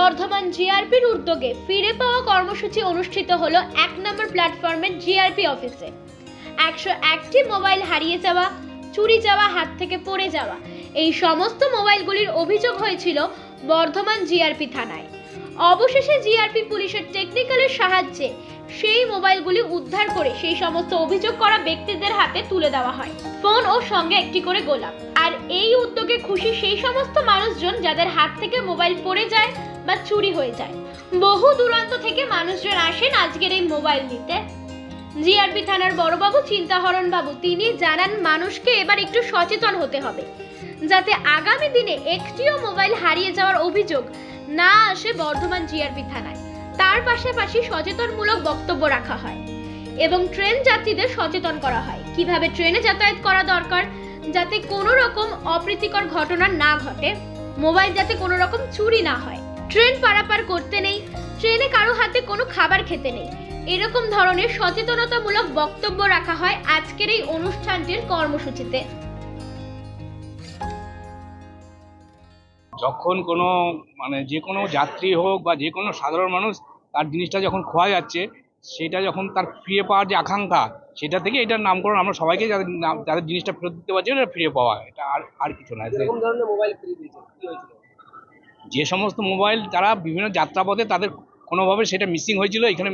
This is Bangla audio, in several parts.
বর্ধমান জিআরপির উদ্যোগে ফিরে পাওয়া কর্মসূচি অনুষ্ঠিত হলো ১ নম্বর প্ল্যাটফর্মের জিআরপি অফিসে। ১০১টি মোবাইল হারিয়ে যাওয়া, চুরি যাওয়া, হাত থেকে পড়ে যাওয়া এই সমস্ত মোবাইলগুলির অভিযোগ হয়েছিল বর্ধমান জিআরপি থানায়। অবশেষে জিআরপি পুলিশের টেকনিক্যালের সাহায্যে সেই মোবাইলগুলি উদ্ধার করে সেই সমস্ত অভিযোগ করা ব্যক্তিদের হাতে তুলে দেওয়া হয়। ফোন ও সঙ্গে একটি করে গোলাপ। আর এই উদ্যোগে খুশি সেই সমস্ত মানুষজন যাদের হাত থেকে মোবাইল পড়ে যায় বা চুরি হয়ে যায়। বহু দূরান্ত থেকে মানুষজন আসেন আজকের এই মোবাইল নিতে। জিআরপি থানার বড়বাবু চিন্তাহরণ বাবু তিনি জানান, মানুষকে এবার একটু সচেতন হতে হবে যাতে আগামী দিনে একটিও মোবাইল হারিয়ে যাওয়ার অভিযোগ না আসে বর্ধমান জিআরপি থানায়। তার পাশাপাশি সচেতনমূলক বক্তব্য রাখা হয় এবং ট্রেন যাত্রীদের সচেতন করা হয় কিভাবে ট্রেনে যাতায়াত করা দরকার, যাতে কোনো রকম অপ্রীতিকর ঘটনা না ঘটে, মোবাইল যাতে কোনো রকম চুরি না হয়, ট্রেন পারাপার করতে নেই, ট্রেনে কারো হাতে কোনো খাবার খেতে নেই, এরকম ধরনের সচেতনতামূলক বক্তব্য রাখা হয় আজকের এই অনুষ্ঠানটির কর্মসূচিতে। যখন কোনো যে কোনো যাত্রী হোক বা যে কোনো সাধারণ মানুষ তার জিনিসটা যখন খোয়া যাচ্ছে, সেটা যখন তার ফিরে পাওয়ার যে আকাঙ্ক্ষা, সেটা থেকে এটার নামকরণ আমরা সবাইকে যাদের জিনিসটা ফেরত দিতে পারছি এটা ফিরে পাওয়া, এটা আর কিছু না। যে সমস্ত মোবাইল তারা বিভিন্ন যাত্রাপথে তাদের কোনোভাবে সেটা মিসিং হয়েছিল, এখানে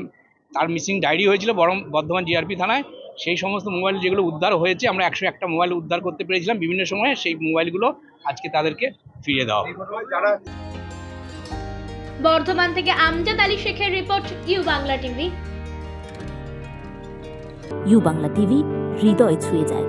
তার মিসিং ডায়েরি হয়েছিল বর্ধমান জিআরপি থানায়, সেই সমস্ত মোবাইল যেগুলো উদ্ধার হয়েছে, আমরা ১০১টা মোবাইল উদ্ধার করতে পেরেছিলাম বিভিন্ন সময়ে, সেই মোবাইলগুলো আজকে তাদেরকে ফিরিয়ে দেওয়া। বর্ধমান থেকে আমজাদ আলী শেখের report, U Bangla TV. U Bangla TV, হৃদয় ছুঁয়ে যায়।